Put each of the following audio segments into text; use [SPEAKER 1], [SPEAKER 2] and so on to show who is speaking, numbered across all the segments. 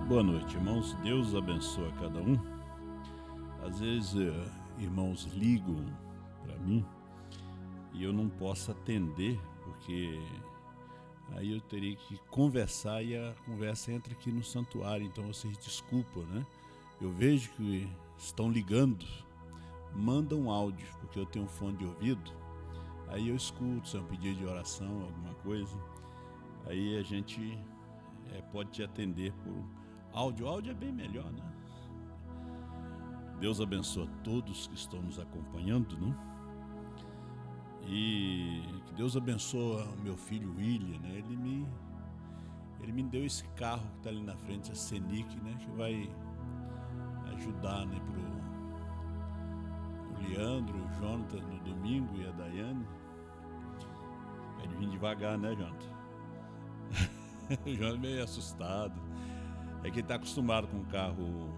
[SPEAKER 1] Boa noite, irmãos. Deus abençoe a cada um. Às vezes, irmãos ligam para mim e eu não posso atender, porque aí eu teria que conversar e a conversa entra aqui no santuário, então vocês desculpam, né? Eu vejo que estão ligando, mandam um áudio, porque eu tenho um fone de ouvido, aí eu escuto, se é um pedido de oração, alguma coisa, aí a gente pode te atender por áudio. Áudio é bem melhor, né? Deus abençoe a todos que estão nos acompanhando, né? E que Deus abençoe o meu filho William, né? Ele me deu esse carro que está ali na frente, a Scenic, né? Que vai ajudar, né, pro Leandro, o Jonathan no domingo e a Daiane. Vai vir devagar, né, Jonathan? O Jonathan é meio assustado. É que ele está acostumado com um carro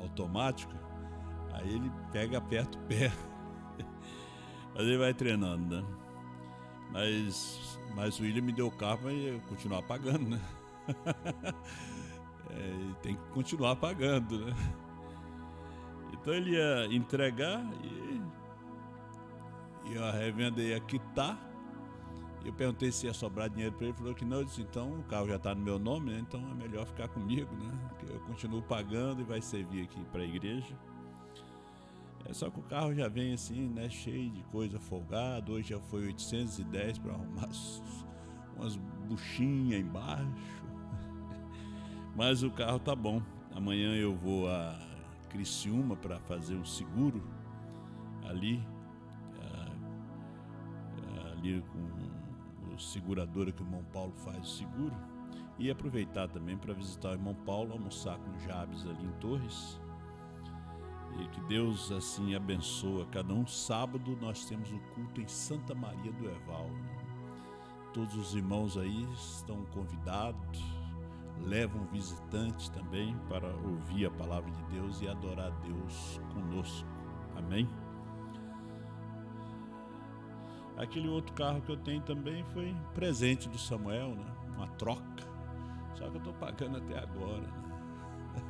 [SPEAKER 1] automático, aí ele aperta o pé. Mas ele vai treinando, né? Mas o William me deu o carro para eu continuar pagando, né? Ele tem que continuar pagando, né? Então ele ia entregar e a revenda ia quitar. Eu perguntei se ia sobrar dinheiro para ele, ele falou que não. Eu disse, então o carro já está no meu nome, né? Então é melhor ficar comigo, né? Porque eu continuo pagando e vai servir aqui para a igreja. Só que o carro já vem assim, né? Cheio de coisa folgada. Hoje já foi 810 para arrumar umas buchinhas embaixo. Mas o carro tá bom. Amanhã eu vou a Criciúma para fazer um seguro ali com o seguradora que o irmão Paulo faz o seguro, e aproveitar também para visitar o irmão Paulo, almoçar com o Jabes ali em Torres, e que Deus assim abençoe cada um. Sábado nós temos o culto em Santa Maria do Herval, todos os irmãos aí estão convidados, levam visitantes também para ouvir a palavra de Deus e adorar a Deus conosco, amém? Aquele outro carro que eu tenho também foi presente do Samuel, né? Uma troca. Só que eu estou pagando até agora, né?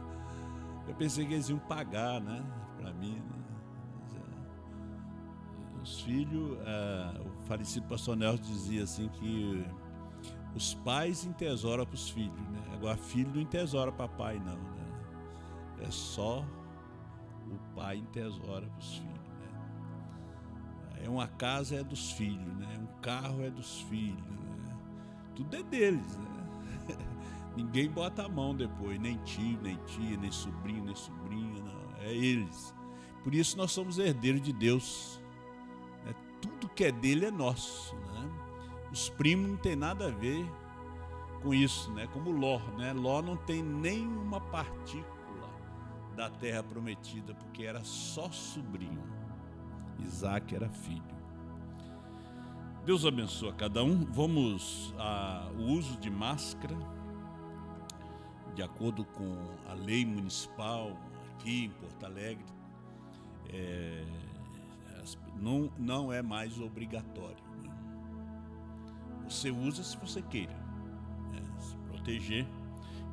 [SPEAKER 1] Eu pensei que eles iam pagar, né? Para mim, né? Os filhos, o falecido pastor Nelson dizia assim que os pais entesouram para os filhos, né? Agora filho não entesoura para pai, não, né? É só o pai entesoura para os filhos. Uma casa é dos filhos, né? Um carro é dos filhos, né? Tudo é deles, né? Ninguém bota a mão depois, nem tio, nem tia, nem sobrinho, nem sobrinha, não. É eles. Por isso nós somos herdeiros de Deus, né? Tudo que é dele é nosso, né? Os primos não tem nada a ver com isso, né? Como Ló, né? Ló não tem nenhuma partícula da terra prometida, porque era só sobrinho. Isaac era filho. Deus abençoe a cada um. Vamos ao uso de máscara, de acordo com a lei municipal aqui em Porto Alegre, não é mais obrigatório, né? Você usa se você queira, né? Se proteger.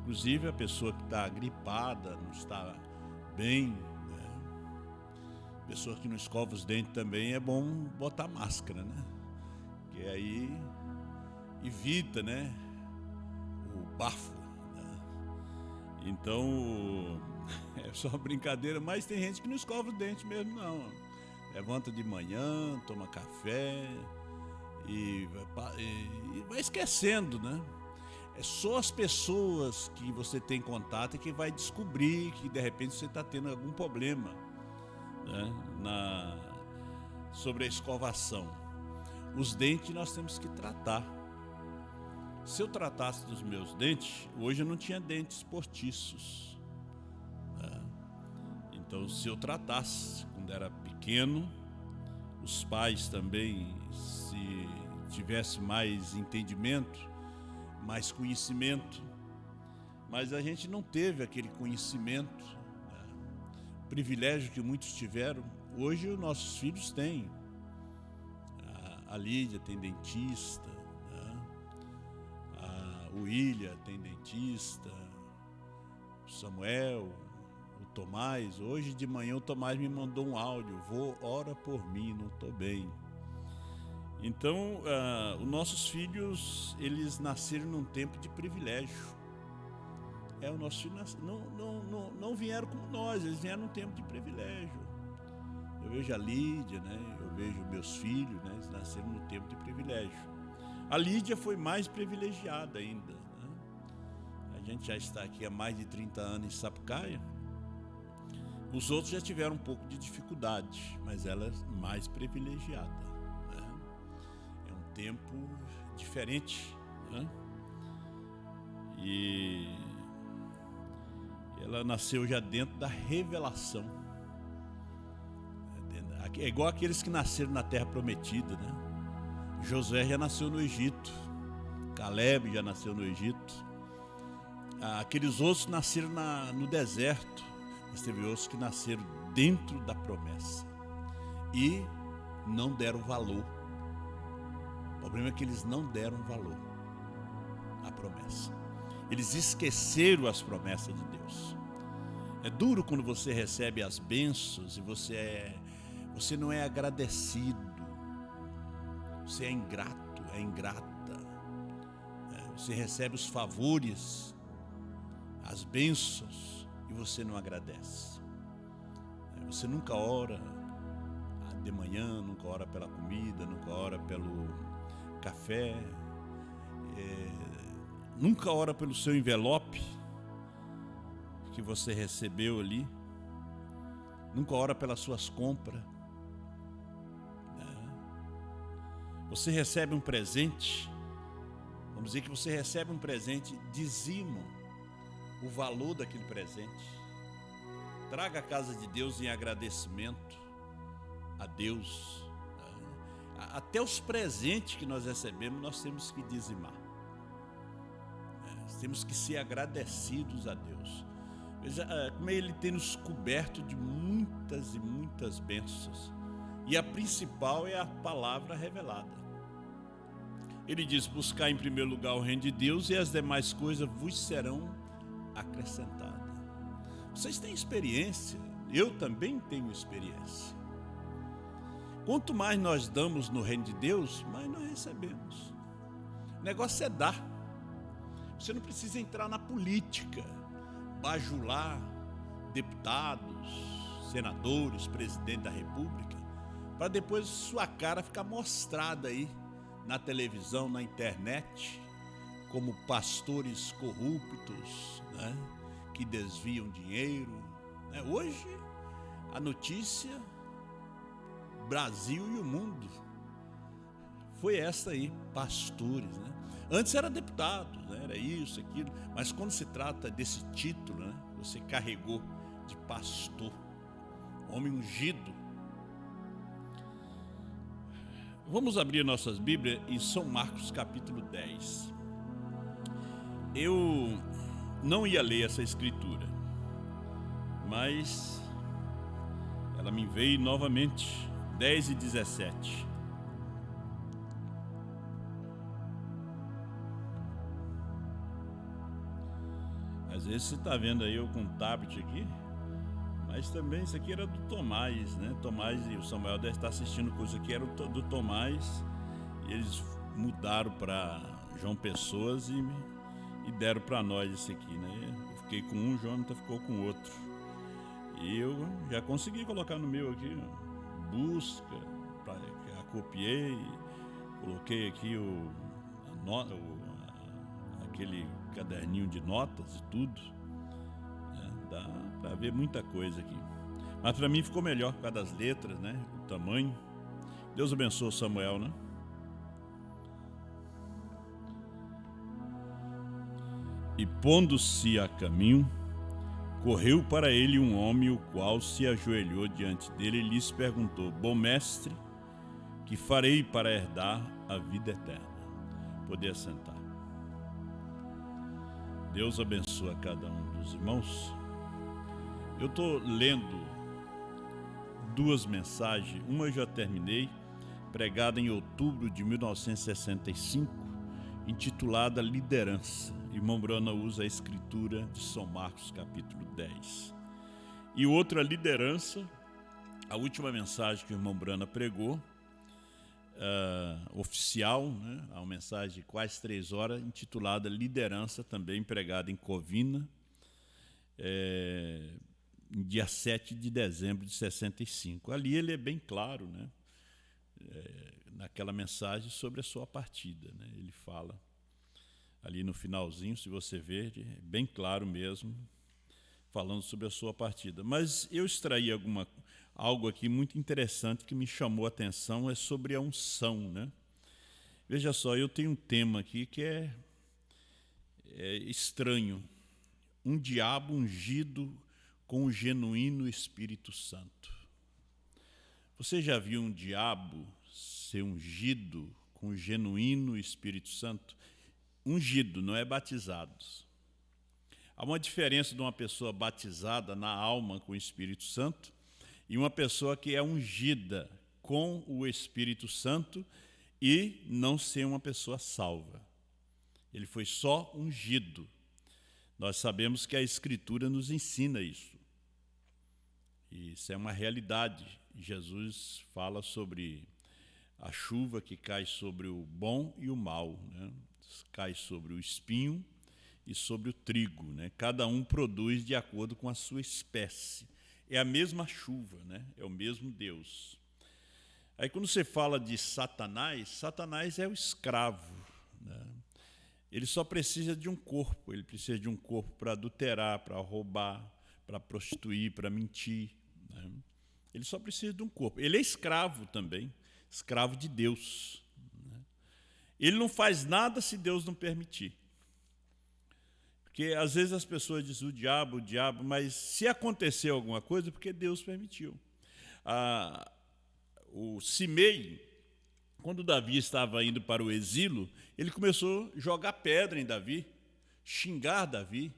[SPEAKER 1] Inclusive a pessoa que está gripada, não está bem, pessoa que não escova os dentes também, é bom botar máscara, né? Que aí evita, né, o bafo, né? Então é só brincadeira, mas tem gente que não escova os dentes mesmo, não. Levanta de manhã, toma café e vai esquecendo, né? É só as pessoas que você tem contato que vai descobrir que de repente você está tendo algum problema, né, sobre a escovação. Os dentes nós temos que tratar. Se eu tratasse dos meus dentes, hoje eu não tinha dentes postiços, né? Então, se eu tratasse quando era pequeno, os pais também, se tivesse mais entendimento, mais conhecimento, mas a gente não teve aquele conhecimento, né? O privilégio que muitos tiveram, hoje os nossos filhos têm. A Lídia tem dentista, né? O William tem dentista, Samuel, o Tomás. Hoje de manhã o Tomás me mandou um áudio: vô, ora por mim, não estou bem. Então, os nossos filhos, eles nasceram num tempo de privilégio. Os nossos filhos não vieram como nós, eles vieram num tempo de privilégio. Eu vejo a Lídia, né? Eu vejo meus filhos, né? Eles nasceram no tempo de privilégio. A Lídia foi mais privilegiada ainda, né? A gente já está aqui há mais de 30 anos em Sapucaia. Os outros já tiveram um pouco de dificuldade, mas ela é mais privilegiada. Tempo diferente, né? E ela nasceu já dentro da revelação. É igual aqueles que nasceram na terra prometida, né? Josué já nasceu no Egito, Caleb já nasceu no Egito. Aqueles outros nasceram no deserto, mas teve outros que nasceram dentro da promessa e não deram valor. O problema é que eles não deram valor à promessa. Eles esqueceram as promessas de Deus. É duro quando você recebe as bênçãos e você não é agradecido. Você é ingrato, é ingrata. Você recebe os favores, as bênçãos e você não agradece. Você nunca ora de manhã, nunca ora pela comida, nunca ora pelo café, nunca ora pelo seu envelope que você recebeu ali, nunca ora pelas suas compras. Você recebe um presente, vamos dizer que você recebe um presente, dizima o valor daquele presente, traga a casa de Deus em agradecimento a Deus. Até os presentes que nós recebemos, nós temos que dizimar. Temos que ser agradecidos a Deus. Veja como Ele tem nos coberto de muitas e muitas bênçãos. E a principal é a palavra revelada. Ele diz: buscar em primeiro lugar o reino de Deus e as demais coisas vos serão acrescentadas. Vocês têm experiência, eu também tenho experiência. Quanto mais nós damos no reino de Deus, mais nós recebemos. O negócio é dar. Você não precisa entrar na política, bajular deputados, senadores, presidente da república, para depois sua cara ficar mostrada aí na televisão, na internet, como pastores corruptos, né, que desviam dinheiro. Hoje, a notícia, Brasil e o mundo, foi essa aí, pastores, né? Antes era deputado, né? Era isso, aquilo, mas quando se trata desse título, né, você carregou de pastor, homem ungido. Vamos abrir nossas Bíblias em São Marcos capítulo 10. Eu não ia ler essa escritura, mas ela me veio novamente. 10 e 17. Às vezes você está vendo aí eu com um tablet aqui, mas também isso aqui era do Tomás, né? Tomás e o Samuel devem estar assistindo coisa aqui, era do Tomás, e eles mudaram para João Pessoas e deram para nós esse aqui, né? Eu fiquei com um, o Jonathan ficou com o outro. E eu já consegui colocar no meu aqui, busca, copiei, coloquei aqui aquele caderninho de notas e tudo, né? Dá para ver muita coisa aqui, mas para mim ficou melhor por causa das letras, né? O tamanho. Deus abençoe o Samuel, né? E pondo-se a caminho, correu para ele um homem, o qual se ajoelhou diante dele e lhes perguntou: bom mestre, que farei para herdar a vida eterna? Poder assentar. Deus abençoe a cada um dos irmãos. Eu estou lendo duas mensagens. Uma eu já terminei, pregada em outubro de 1965, intitulada Liderança. Irmão Brana usa a escritura de São Marcos, capítulo 10. E outra liderança, a última mensagem que o irmão Brana pregou, oficial, né? A mensagem de quase 3 horas, intitulada Liderança, também pregada em Covina, dia 7 de dezembro de 65. Ali ele é bem claro, né? Naquela mensagem sobre a sua partida, né? Ele fala ali no finalzinho, se você ver, é bem claro mesmo, falando sobre a sua partida. Mas eu extraí algo aqui muito interessante que me chamou a atenção, é sobre a unção, né? Veja só, eu tenho um tema aqui que é estranho. Um diabo ungido com o genuíno Espírito Santo. Você já viu um diabo ser ungido com o genuíno Espírito Santo? Ungido, não é batizado. Há uma diferença de uma pessoa batizada na alma com o Espírito Santo e uma pessoa que é ungida com o Espírito Santo e não ser uma pessoa salva. Ele foi só ungido. Nós sabemos que a Escritura nos ensina isso. Isso é uma realidade. Jesus fala sobre a chuva que cai sobre o bom e o mal, né? Cai sobre o espinho e sobre o trigo, né? Cada um produz de acordo com a sua espécie. É a mesma chuva, né? É o mesmo Deus. Aí quando você fala de Satanás, Satanás é o escravo, né? Ele só precisa de um corpo, ele precisa de um corpo para adulterar, para roubar, para prostituir, para mentir, né? Ele só precisa de um corpo. Ele é escravo também, escravo de Deus, né? Ele não faz nada se Deus não permitir. Porque às vezes as pessoas dizem o diabo, mas se acontecer alguma coisa é porque Deus permitiu. O Simei, quando Davi estava indo para o exílio, ele começou a jogar pedra em Davi, xingar Davi,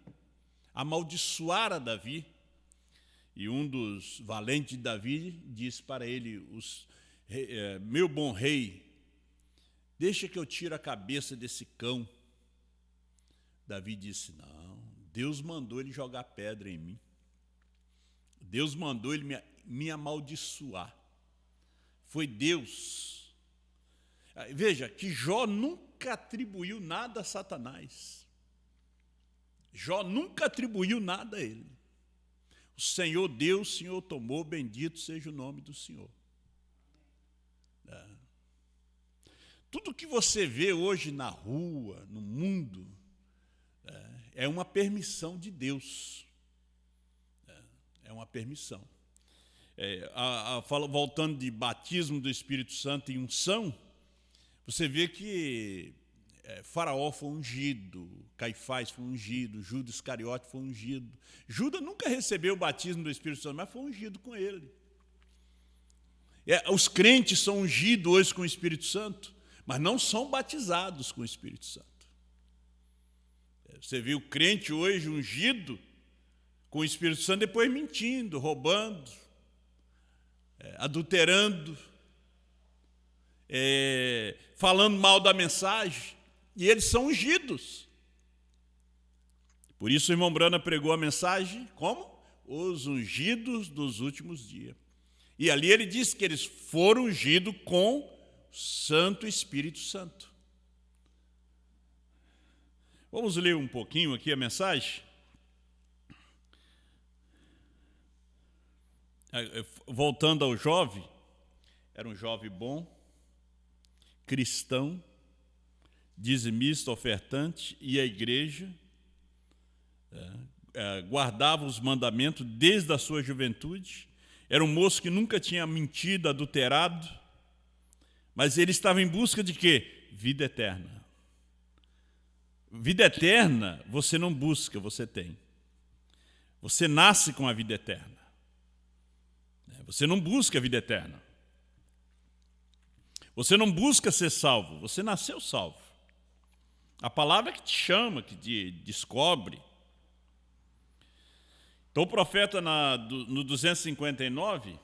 [SPEAKER 1] amaldiçoar a Davi. E um dos valentes de Davi disse para ele, meu bom rei, deixa que eu tire a cabeça desse cão. Davi disse, não, Deus mandou ele jogar pedra em mim. Deus mandou ele me amaldiçoar. Foi Deus. Veja, que Jó nunca atribuiu nada a Satanás. Jó nunca atribuiu nada a ele. O Senhor deu, o Senhor tomou, bendito seja o nome do Senhor. Tudo que você vê hoje na rua, no mundo, é uma permissão de Deus. É uma permissão. Voltando de batismo do Espírito Santo e unção, você vê que Faraó foi ungido, Caifás foi ungido, Judas Iscariote foi ungido. Judas nunca recebeu o batismo do Espírito Santo, mas foi ungido com ele. Os crentes são ungidos hoje com o Espírito Santo, mas não são batizados com o Espírito Santo. Você viu o crente hoje ungido com o Espírito Santo, depois mentindo, roubando, adulterando, falando mal da mensagem, e eles são ungidos. Por isso o irmão Brana pregou a mensagem como? Os ungidos dos últimos dias. E ali ele disse que eles foram ungidos com o Santo Espírito Santo. Vamos ler um pouquinho aqui a mensagem? Voltando ao jovem, era um jovem bom, cristão, dizimista, ofertante, ia à igreja, guardava os mandamentos desde a sua juventude, era um moço que nunca tinha mentido, adulterado, mas ele estava em busca de quê? Vida eterna. Vida eterna você não busca, você tem. Você nasce com a vida eterna. Você não busca a vida eterna. Você não busca ser salvo, você nasceu salvo. A palavra que te chama, que te descobre. Então o profeta no 259,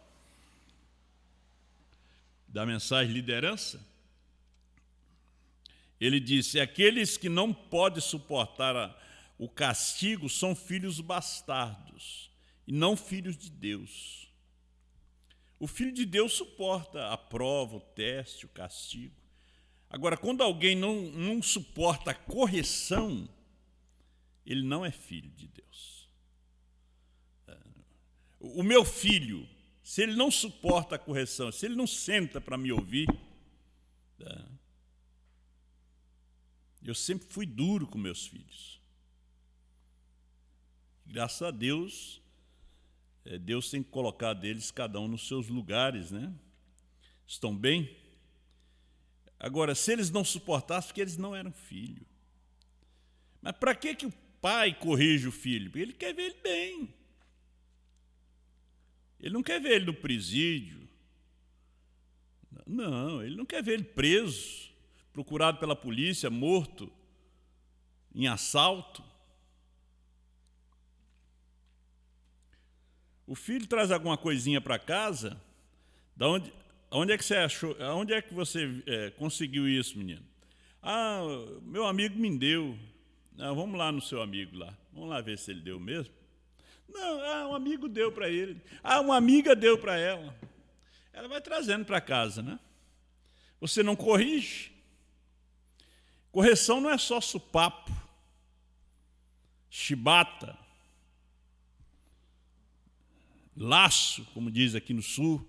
[SPEAKER 1] da mensagem liderança, Ele disse: aqueles que não podem suportar o castigo são filhos bastardos, e não filhos de Deus. O filho de Deus suporta a prova, o teste, o castigo. Agora, quando alguém não suporta a correção, ele não é filho de Deus. O meu filho, se ele não suporta a correção, se ele não senta para me ouvir, eu sempre fui duro com meus filhos. Graças a Deus, Deus tem colocado eles cada um nos seus lugares, né? Estão bem? Agora, se eles não suportassem, porque eles não eram filho. Mas para que o pai corrige o filho? Porque ele quer ver ele bem. Ele não quer ver ele no presídio. Não, ele não quer ver ele preso, procurado pela polícia, morto em assalto. O filho traz alguma coisinha para casa, onde é que você achou? Onde é que você conseguiu isso, menino? Ah, meu amigo me deu. Ah, vamos lá no seu amigo lá. Vamos lá ver se ele deu mesmo. Não, um amigo deu para ele. Ah, uma amiga deu para ela. Ela vai trazendo para casa, né? Você não corrige. Correção não é só supapo, chibata, laço, como diz aqui no sul.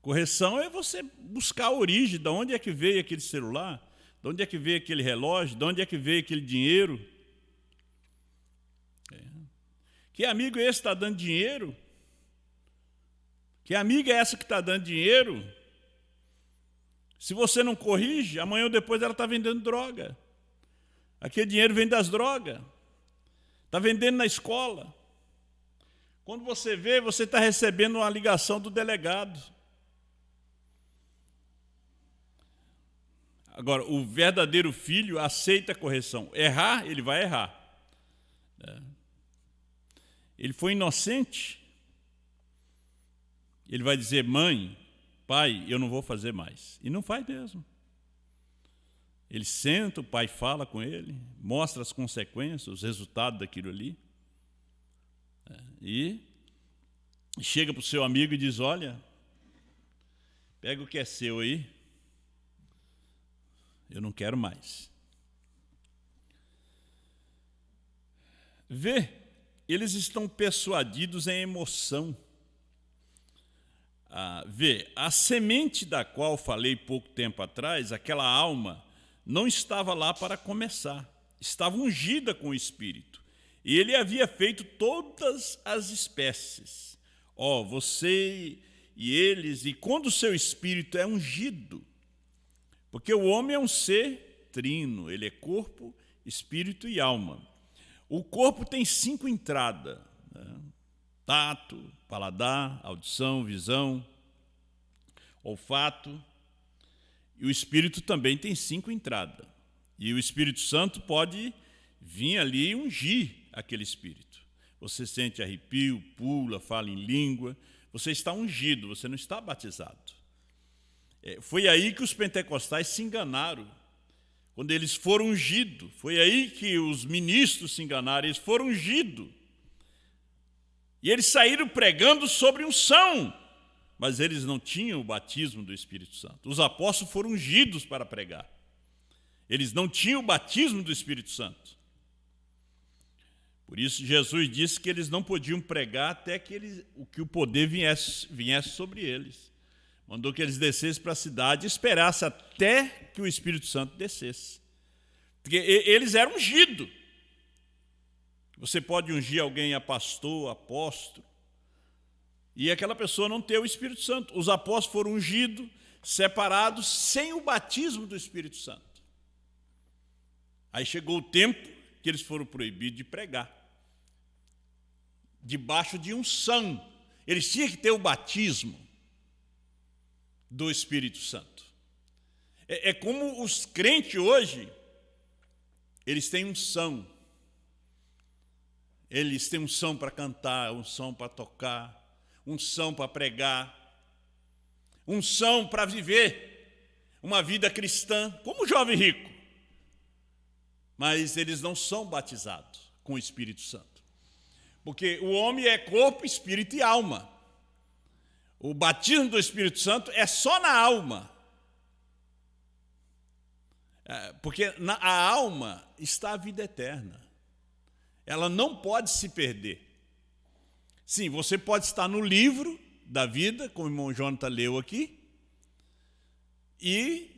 [SPEAKER 1] Correção é você buscar a origem, de onde é que veio aquele celular, de onde é que veio aquele relógio, de onde é que veio aquele dinheiro. Que amigo é esse que está dando dinheiro? Que amiga é essa que está dando dinheiro? Se você não corrige, amanhã ou depois ela está vendendo droga. Aquele dinheiro vem das drogas. Está vendendo na escola. Quando você vê, você está recebendo uma ligação do delegado. Agora, o verdadeiro filho aceita a correção. Errar, ele vai errar. Ele foi inocente. Ele vai dizer: mãe, pai, eu não vou fazer mais. E não faz mesmo. Ele senta, o pai fala com ele, mostra as consequências, os resultados daquilo ali. E chega para o seu amigo e diz: olha, pega o que é seu aí, eu não quero mais. Vê, eles estão persuadidos em emoção. Vê, a semente da qual falei pouco tempo atrás, aquela alma, não estava lá para começar, estava ungida com o Espírito. E ele havia feito todas as espécies. Você e eles, e quando o seu espírito é ungido, porque o homem é um ser trino, ele é corpo, espírito e alma. O corpo tem 5 entradas, né? Tato, paladar, audição, visão, olfato. E o Espírito também tem 5 entradas. E o Espírito Santo pode vir ali e ungir aquele Espírito. Você sente arrepio, pula, fala em língua. Você está ungido, você não está batizado. Foi aí que os pentecostais se enganaram. Quando eles foram ungidos. Foi aí que os ministros se enganaram. Eles foram ungidos. E eles saíram pregando sobre unção, mas eles não tinham o batismo do Espírito Santo. Os apóstolos foram ungidos para pregar. Eles não tinham o batismo do Espírito Santo. Por isso Jesus disse que eles não podiam pregar até que o poder viesse sobre eles. Mandou que eles descessem para a cidade e esperassem até que o Espírito Santo descesse. Porque eles eram ungidos. Você pode ungir alguém a pastor, apóstolo, e aquela pessoa não ter o Espírito Santo. Os apóstolos foram ungidos, separados, sem o batismo do Espírito Santo. Aí chegou o tempo que eles foram proibidos de pregar. Debaixo de unção. Eles tinham que ter o batismo do Espírito Santo. É como os crentes hoje, eles têm unção. Eles têm unção para cantar, unção para tocar, unção para pregar, unção para viver, uma vida cristã, como o jovem rico, mas eles não são batizados com o Espírito Santo. Porque o homem é corpo, espírito e alma. O batismo do Espírito Santo é só na alma. Porque na alma está a vida eterna. Ela não pode se perder. Sim, você pode estar no livro da vida, como o irmão Jonathan leu aqui, e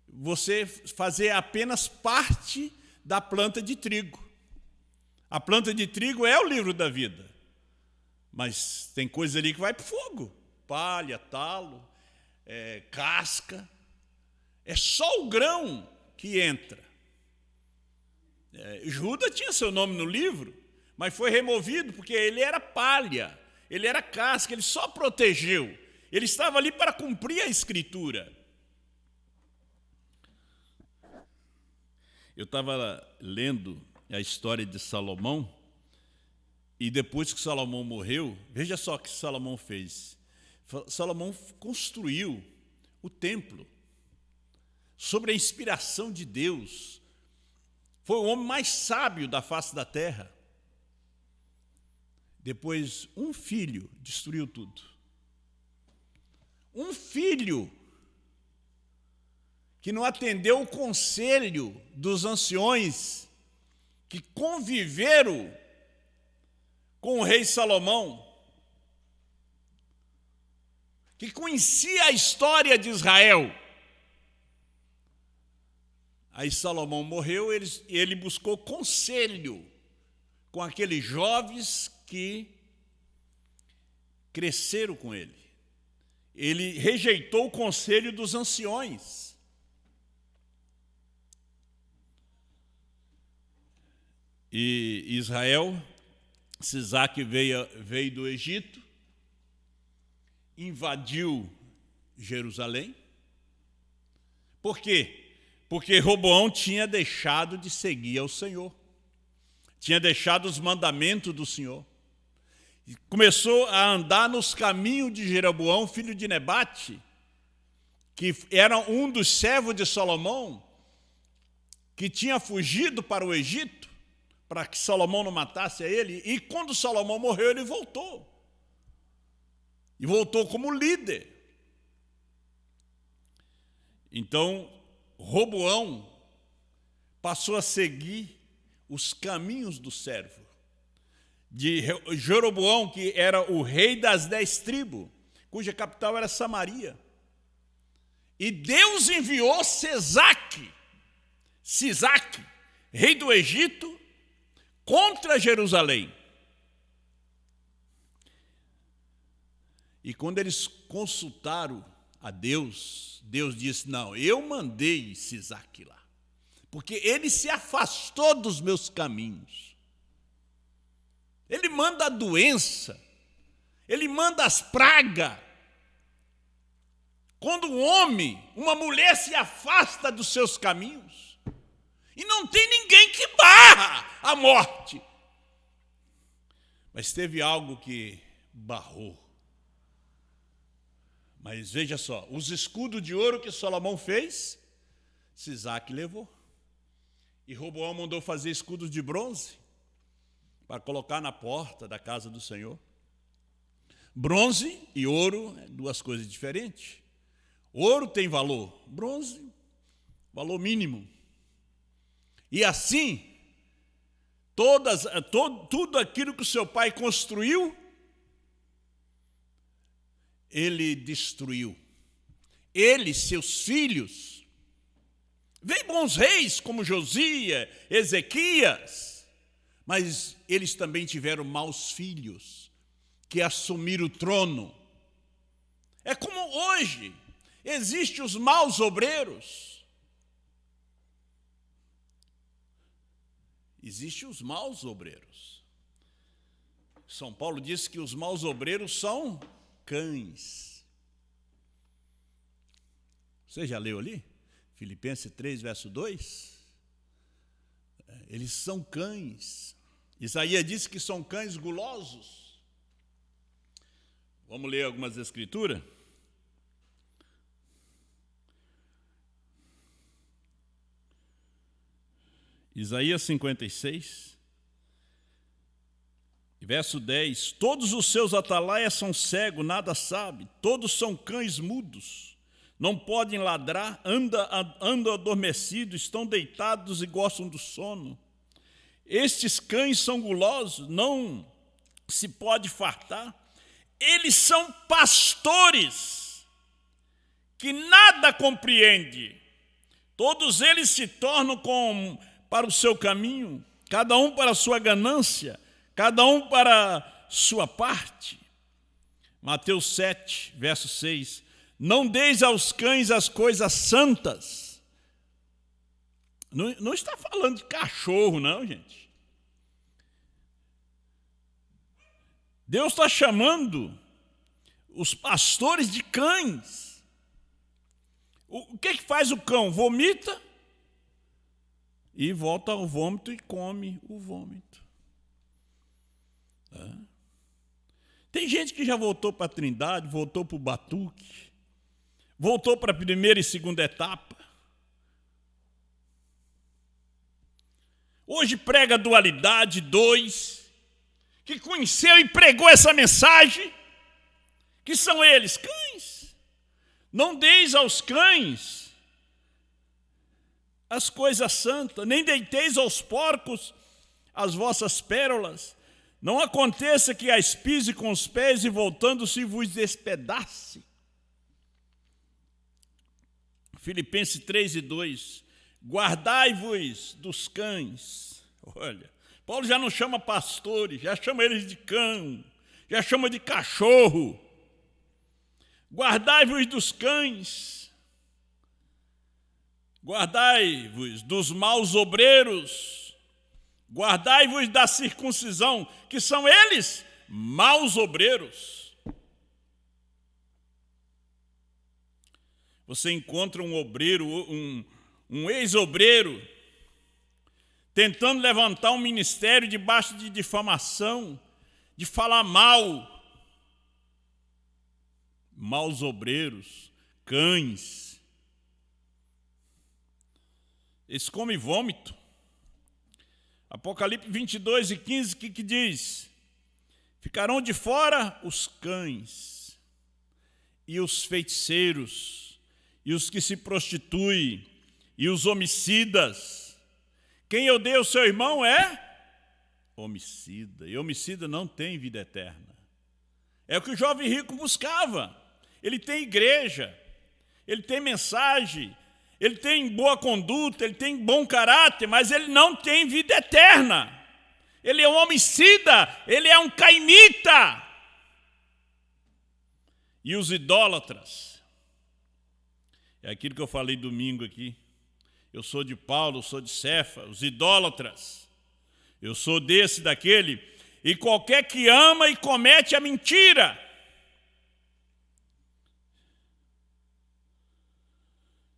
[SPEAKER 1] você fazer apenas parte da planta de trigo. A planta de trigo é o livro da vida, mas tem coisa ali que vai para o fogo, palha, talo, casca. É só o grão que entra. Judas tinha seu nome no livro, mas foi removido porque ele era palha, ele era casca, ele só protegeu. Ele estava ali para cumprir a Escritura. Eu estava lendo a história de Salomão, e depois que Salomão morreu, veja só o que Salomão fez. Salomão construiu o templo, sobre a inspiração de Deus. Foi o homem mais sábio da face da terra. Depois, um filho destruiu tudo. Um filho que não atendeu o conselho dos anciões que conviveram com o rei Salomão, que conhecia a história de Israel. Aí Salomão morreu, ele buscou conselho com aqueles jovens que cresceram com ele. Ele rejeitou o conselho dos anciões. E Israel, Sisaque veio do Egito, invadiu Jerusalém. Por quê? Porque Roboão tinha deixado de seguir ao Senhor, tinha deixado os mandamentos do Senhor, e começou a andar nos caminhos de Jeroboão, filho de Nebate, que era um dos servos de Salomão, que tinha fugido para o Egito, para que Salomão não matasse a ele, e quando Salomão morreu, ele voltou. E voltou como líder. Então, Roboão passou a seguir os caminhos do servo de Jeroboão, que era o rei das 10 tribos, cuja capital era Samaria. E Deus enviou Sisaque, rei do Egito, contra Jerusalém. E quando eles consultaram a Deus, Deus disse: não, eu mandei Sisaque lá, porque ele se afastou dos meus caminhos. Ele manda a doença, ele manda as pragas. Quando um homem, uma mulher se afasta dos seus caminhos, e não tem ninguém que barra a morte. Mas teve algo que barrou. Mas veja só, os escudos de ouro que Salomão fez, Sisaque levou. E Roboão mandou fazer escudos de bronze para colocar na porta da casa do Senhor. Bronze e ouro, duas coisas diferentes. Ouro tem valor, bronze, valor mínimo. E assim, tudo aquilo que o seu pai construiu, ele destruiu. Ele, seus filhos. Veio bons reis como Josias, Ezequias, mas eles também tiveram maus filhos que assumiram o trono. É como hoje, existem os maus obreiros. Existem os maus obreiros. São Paulo diz que os maus obreiros são cães. Você já leu ali? Filipenses 3, verso 2. Eles são cães. Isaías disse que são cães gulosos. Vamos ler algumas escrituras? Isaías 56, verso 10. Todos os seus atalaias são cegos, nada sabem. Todos são cães mudos. Não podem ladrar, andam adormecidos, estão deitados e gostam do sono. Estes cães são gulosos, não se pode fartar. Eles são pastores que nada compreendem. Todos eles se tornam para o seu caminho, cada um para a sua ganância, cada um para a sua parte. Mateus 7, verso 6. Não deis aos cães as coisas santas. Não está falando de cachorro, não, gente. Deus está chamando os pastores de cães. O que faz o cão? Vomita e volta ao vômito e come o vômito. Tem gente que já voltou para a Trindade, voltou para o Batuque, voltou para a primeira e segunda etapa. Hoje prega a dualidade 2, que conheceu e pregou essa mensagem, que são eles, cães. Não deis aos cães as coisas santas, nem deiteis aos porcos as vossas pérolas. Não aconteça que as pise com os pés e voltando-se vos despedace. Filipenses 3:2. Guardai-vos dos cães. Olha, Paulo já não chama pastores, já chama eles de cão, já chama de cachorro. Guardai-vos dos cães. Guardai-vos dos maus obreiros. Guardai-vos da circuncisão, que são eles, maus obreiros. Você encontra um obreiro, um ex-obreiro, tentando levantar um ministério debaixo de difamação, de falar mal. Maus obreiros, cães. Eles comem vômito. Apocalipse 22:15, o que diz? Ficarão de fora os cães, e os feiticeiros, e os que se prostituem, e os homicidas. Quem odeia o seu irmão é homicida, e homicida não tem vida eterna. É o que o jovem rico buscava. Ele tem igreja, ele tem mensagem, ele tem boa conduta, ele tem bom caráter, mas ele não tem vida eterna. Ele é um homicida, ele é um cainita. E os idólatras, é aquilo que eu falei domingo aqui. Eu sou de Paulo, eu sou de Cefa, os idólatras. Eu sou desse, daquele, e qualquer que ama e comete a mentira.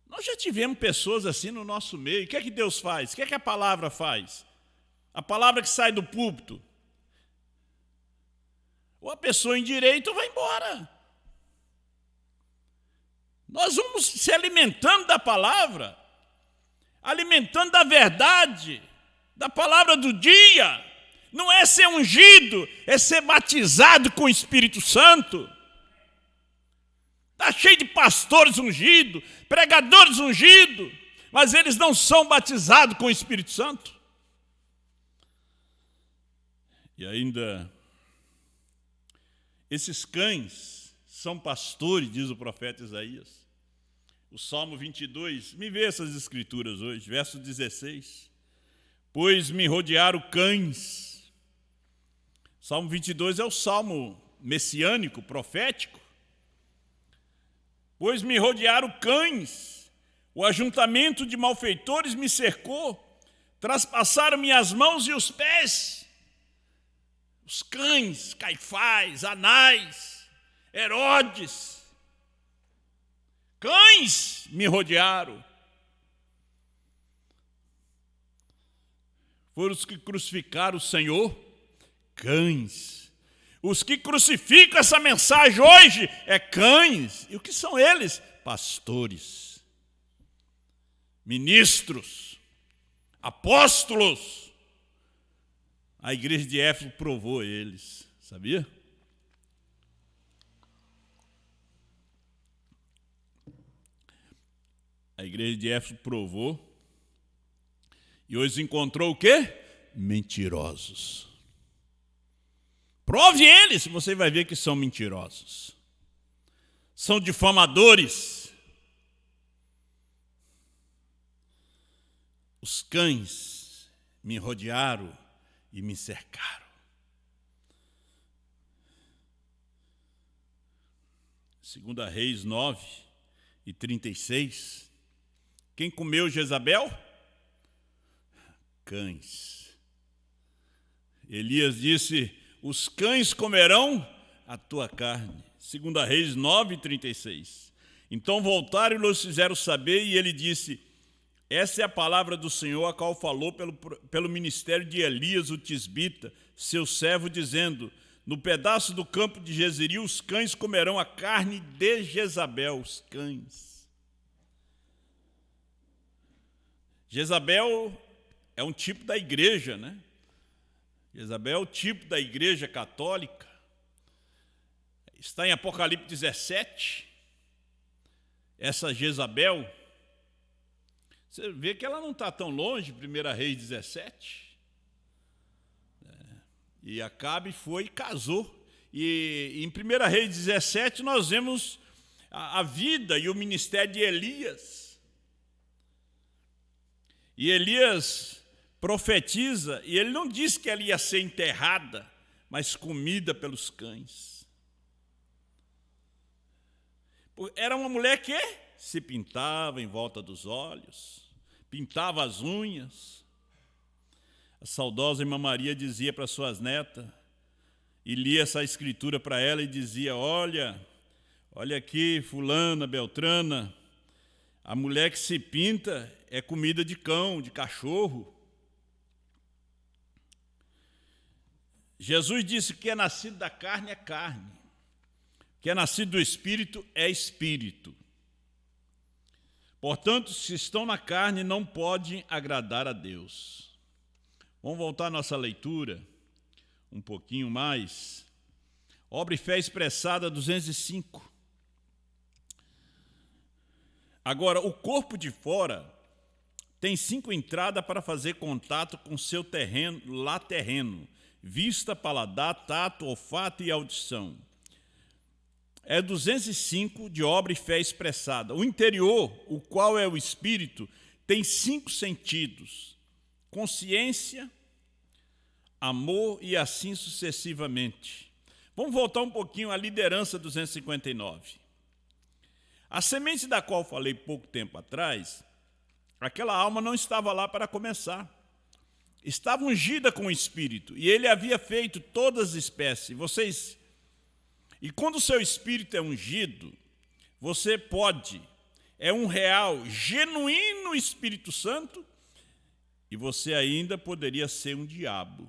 [SPEAKER 1] Nós já tivemos pessoas assim no nosso meio. O que é que Deus faz? O que é que a palavra faz? A palavra que sai do púlpito. Ou a pessoa em direito vai embora. Nós vamos se alimentando da palavra, alimentando da verdade, da palavra do dia. Não é ser ungido, é ser batizado com o Espírito Santo. Está cheio de pastores ungidos, pregadores ungidos, mas eles não são batizados com o Espírito Santo. E ainda, esses cães são pastores, diz o profeta Isaías. O Salmo 22, me vê essas escrituras hoje, verso 16. Pois me rodearam cães. Salmo 22 é o salmo messiânico, profético. Pois me rodearam cães, o ajuntamento de malfeitores me cercou, traspassaram minhas mãos e os pés. Os cães, Caifás, Anás, Herodes, cães me rodearam. Foram os que crucificaram o Senhor, cães. Os que crucificam essa mensagem hoje é cães. E o que são eles? Pastores, ministros, apóstolos. A igreja de Éfeso provou eles, sabia? A igreja de Éfeso provou e hoje encontrou o quê? Mentirosos. Prove eles, você vai ver que são mentirosos. São difamadores. Os cães me rodearam e me cercaram. Segunda Reis 9:36. Quem comeu Jezabel? Cães. Elias disse: os cães comerão a tua carne. Segunda Reis 9:36. Então voltaram e lhes fizeram saber, e ele disse: essa é a palavra do Senhor, a qual falou pelo ministério de Elias, o tisbita, seu servo, dizendo: no pedaço do campo de Jezreel, os cães comerão a carne de Jezabel. Os cães. Jezabel é um tipo da igreja, né? Jezabel é o tipo da igreja católica. Está em Apocalipse 17. Essa Jezabel, você vê que ela não está tão longe, 1 Reis 17. E Acabe foi e casou. E em 1 Reis 17 nós vemos a vida e o ministério de Elias. E Elias profetiza, e ele não diz que ela ia ser enterrada, mas comida pelos cães. Era uma mulher que se pintava em volta dos olhos, pintava as unhas. A saudosa irmã Maria dizia para suas netas, e lia essa escritura para ela e dizia: olha aqui, fulana, beltrana, a mulher que se pinta é comida de cão, de cachorro. Jesus disse que é nascido da carne é carne, que é nascido do Espírito é Espírito. Portanto, se estão na carne, não podem agradar a Deus. Vamos voltar à nossa leitura um pouquinho mais. Obra e fé expressada 205. Agora, o corpo de fora tem 5 entradas para fazer contato com seu terreno, lá terreno: vista, paladar, tato, olfato e audição. É 205 de obra e fé expressada. O interior, o qual é o espírito, tem 5 sentidos: consciência, amor e assim sucessivamente. Vamos voltar um pouquinho à liderança 259. A semente da qual falei pouco tempo atrás, aquela alma não estava lá para começar. Estava ungida com o Espírito, e ele havia feito todas as espécies. E quando o seu Espírito é ungido, você pode, é um real, genuíno Espírito Santo, e você ainda poderia ser um diabo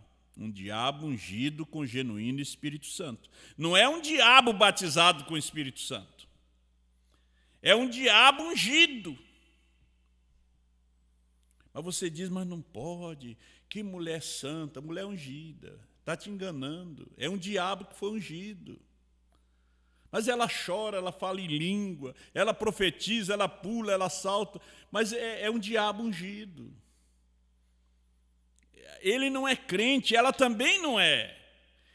[SPEAKER 1] ungido com genuíno Espírito Santo. Não é um diabo batizado com o Espírito Santo. É um diabo ungido. Mas você diz: mas não pode, que mulher santa, mulher ungida, está te enganando, é um diabo que foi ungido. Mas ela chora, ela fala em língua, ela profetiza, ela pula, ela salta, mas é um diabo ungido. Ele não é crente, ela também não é.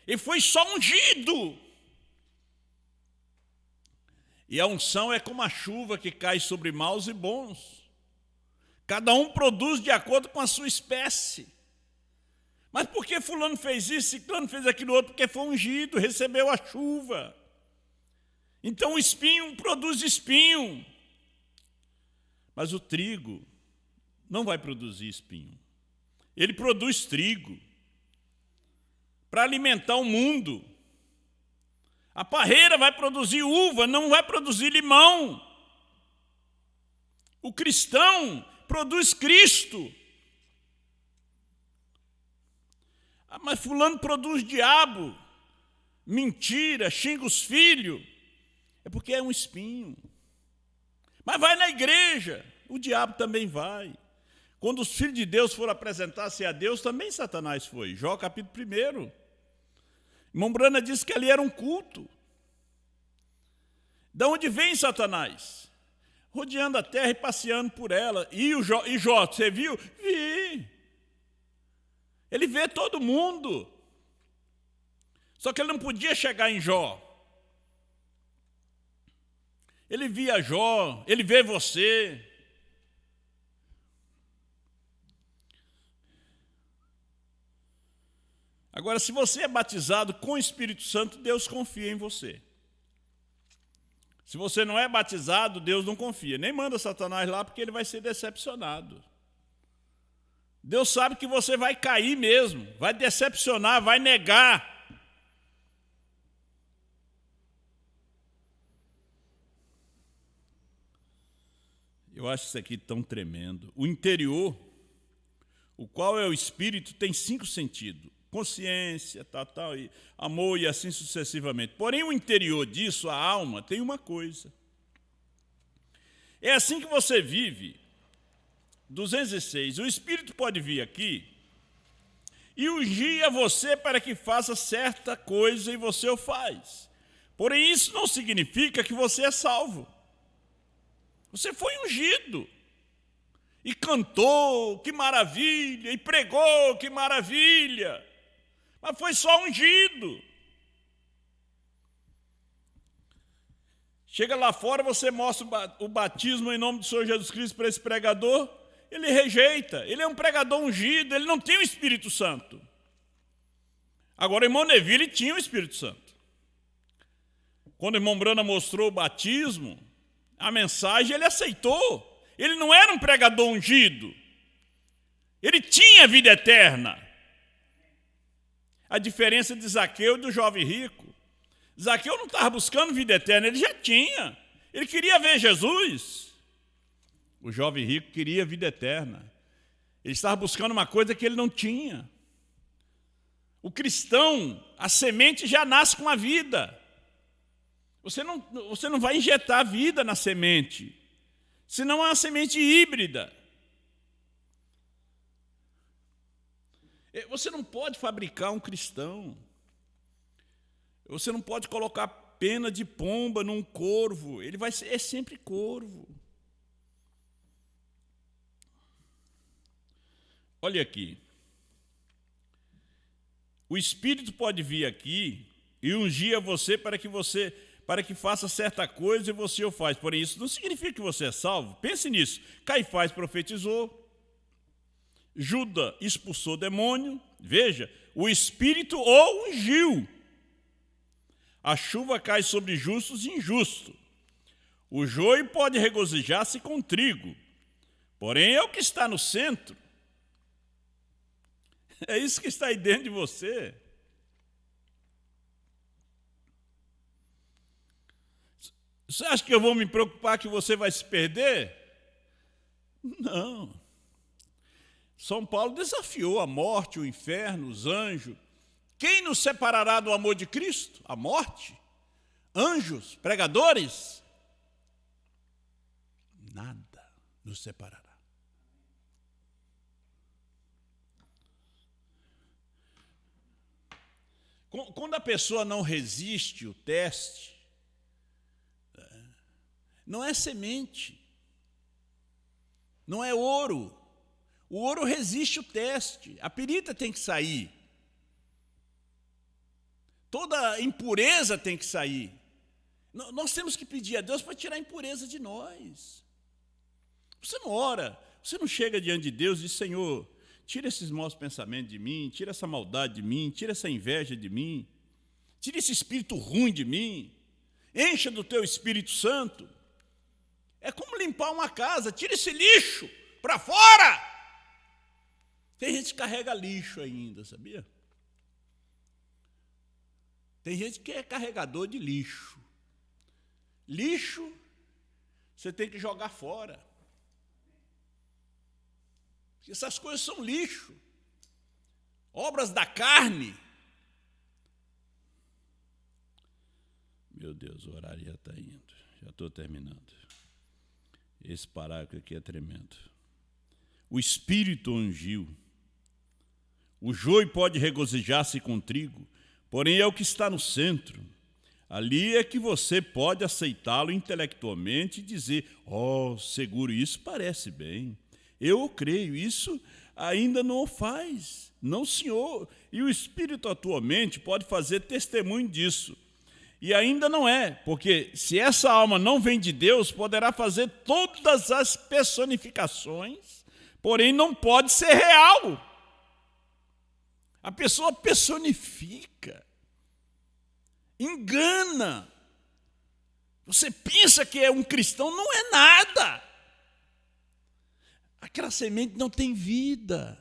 [SPEAKER 1] Ele foi só ungido. E a unção é como a chuva que cai sobre maus e bons. Cada um produz de acordo com a sua espécie. Mas por que fulano fez isso, ciclano fez aquilo outro? Porque foi ungido, recebeu a chuva. Então o espinho produz espinho. Mas o trigo não vai produzir espinho. Ele produz trigo para alimentar o mundo. A parreira vai produzir uva, não vai produzir limão. O cristão produz Cristo. Mas fulano produz diabo, mentira, xinga os filhos. É porque é um espinho. Mas vai na igreja, o diabo também vai. Quando os filhos de Deus foram apresentar-se a Deus, também Satanás foi. Jó capítulo 1. Irmão Brana disse que ali era um culto. De onde vem Satanás? Rodeando a terra e passeando por ela. E Jó, você viu? Vi. Ele vê todo mundo. Só que ele não podia chegar em Jó. Ele via Jó, ele vê você. Agora, se você é batizado com o Espírito Santo, Deus confia em você. Se você não é batizado, Deus não confia. Nem manda Satanás lá, porque ele vai ser decepcionado. Deus sabe que você vai cair mesmo, vai decepcionar, vai negar. Eu acho isso aqui tão tremendo. O interior, o qual é o espírito, tem 5 sentidos. Consciência, tal, e amor e assim sucessivamente. Porém, o interior disso, a alma, tem uma coisa. É assim que você vive. 206. O Espírito pode vir aqui e ungir a você para que faça certa coisa e você o faz. Porém, isso não significa que você é salvo. Você foi ungido. E cantou, que maravilha, e pregou, que maravilha. Mas foi só ungido. Chega lá fora, você mostra o batismo em nome do Senhor Jesus Cristo para esse pregador, ele rejeita. Ele é um pregador ungido, ele não tem o Espírito Santo. Agora, o irmão Neville tinha o Espírito Santo. Quando o irmão Brana mostrou o batismo, a mensagem, ele aceitou. Ele não era um pregador ungido. Ele tinha vida eterna. A diferença de Zaqueu e do jovem rico. Zaqueu não estava buscando vida eterna, ele já tinha. Ele queria ver Jesus. O jovem rico queria vida eterna. Ele estava buscando uma coisa que ele não tinha. O cristão, a semente já nasce com a vida. Você não vai injetar vida na semente. Senão é uma semente híbrida. Você não pode fabricar um cristão. Você não pode colocar pena de pomba num corvo. Ele vai ser sempre corvo. Olha aqui. O Espírito pode vir aqui e ungir a você para que faça certa coisa e você o faz. Porém, isso não significa que você é salvo. Pense nisso. Caifás profetizou. Judas expulsou demônio. Veja, o Espírito o ungiu. A chuva cai sobre justos e injustos. O joio pode regozijar-se com trigo. Porém, é o que está no centro. É isso que está aí dentro de você. Você acha que eu vou me preocupar que você vai se perder? Não. São Paulo desafiou a morte, o inferno, os anjos. Quem nos separará do amor de Cristo? A morte? Anjos? Pregadores? Nada nos separará. Quando a pessoa não resiste o teste, não é semente, não é ouro. O ouro resiste o teste, a perita tem que sair. Toda impureza tem que sair. Nós temos que pedir a Deus para tirar a impureza de nós. Você não ora, você não chega diante de Deus e diz, Senhor, tira esses maus pensamentos de mim, tira essa maldade de mim, tira essa inveja de mim, tira esse espírito ruim de mim, encha do teu Espírito Santo. É como limpar uma casa, tira esse lixo para fora. Tem gente que carrega lixo ainda, sabia? Tem gente que é carregador de lixo. Lixo, você tem que jogar fora. Essas coisas são lixo. Obras da carne. Meu Deus, o horário já está indo. Já estou terminando. Esse parágrafo aqui é tremendo. o Espírito ungiu. O joio pode regozijar-se com trigo, porém é o que está no centro. Ali é que você pode aceitá-lo intelectualmente e dizer: seguro, isso parece bem. Eu creio, isso ainda não o faz. Não, senhor. E o Espírito atualmente pode fazer testemunho disso. E ainda não é, porque se essa alma não vem de Deus, poderá fazer todas as personificações, porém não pode ser real. A pessoa personifica, engana. Você pensa que é um cristão, não é nada. Aquela semente não tem vida.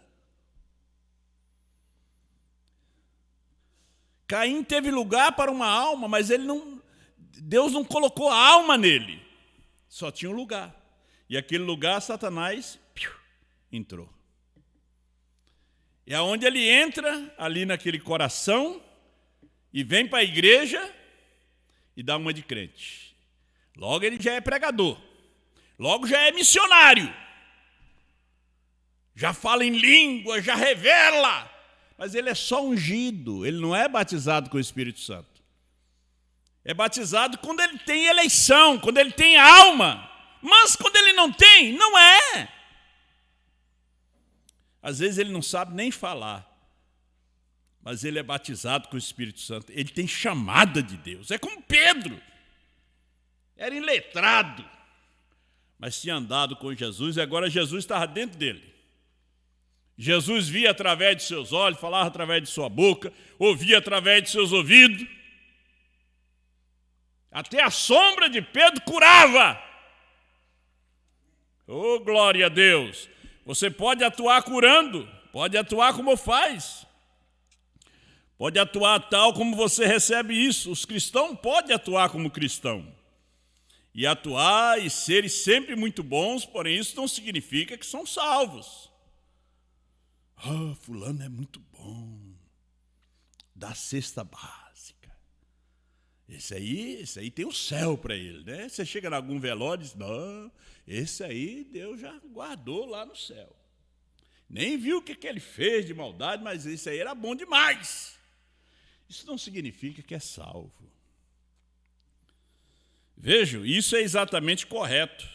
[SPEAKER 1] Caim teve lugar para uma alma, mas Deus não colocou a alma nele. Só tinha um lugar. E aquele lugar, Satanás entrou. E aonde ele entra, ali naquele coração, e vem para a igreja e dá uma de crente. Logo ele já é pregador. Logo já é missionário. Já fala em língua, já revela. Mas ele é só ungido, ele não é batizado com o Espírito Santo. É batizado quando ele tem eleição, quando ele tem alma. Mas quando ele não tem, não é. Às vezes ele não sabe nem falar, mas ele é batizado com o Espírito Santo. Ele tem chamada de Deus. É como Pedro. Era iletrado, mas tinha andado com Jesus e agora Jesus estava dentro dele. Jesus via através de seus olhos, falava através de sua boca, ouvia através de seus ouvidos. Até a sombra de Pedro curava. Oh, glória a Deus! Você pode atuar curando, pode atuar como faz. Pode atuar tal como você recebe isso. Os cristãos podem atuar como cristão. E atuar e serem sempre muito bons, porém isso não significa que são salvos. Fulano é muito bom. Dá cesta básica. Esse aí tem o céu para ele, né? Você chega em algum velório e diz: não, esse aí Deus já guardou lá no céu. Nem viu o que ele fez de maldade, mas esse aí era bom demais. Isso não significa que é salvo. Vejam, isso é exatamente correto.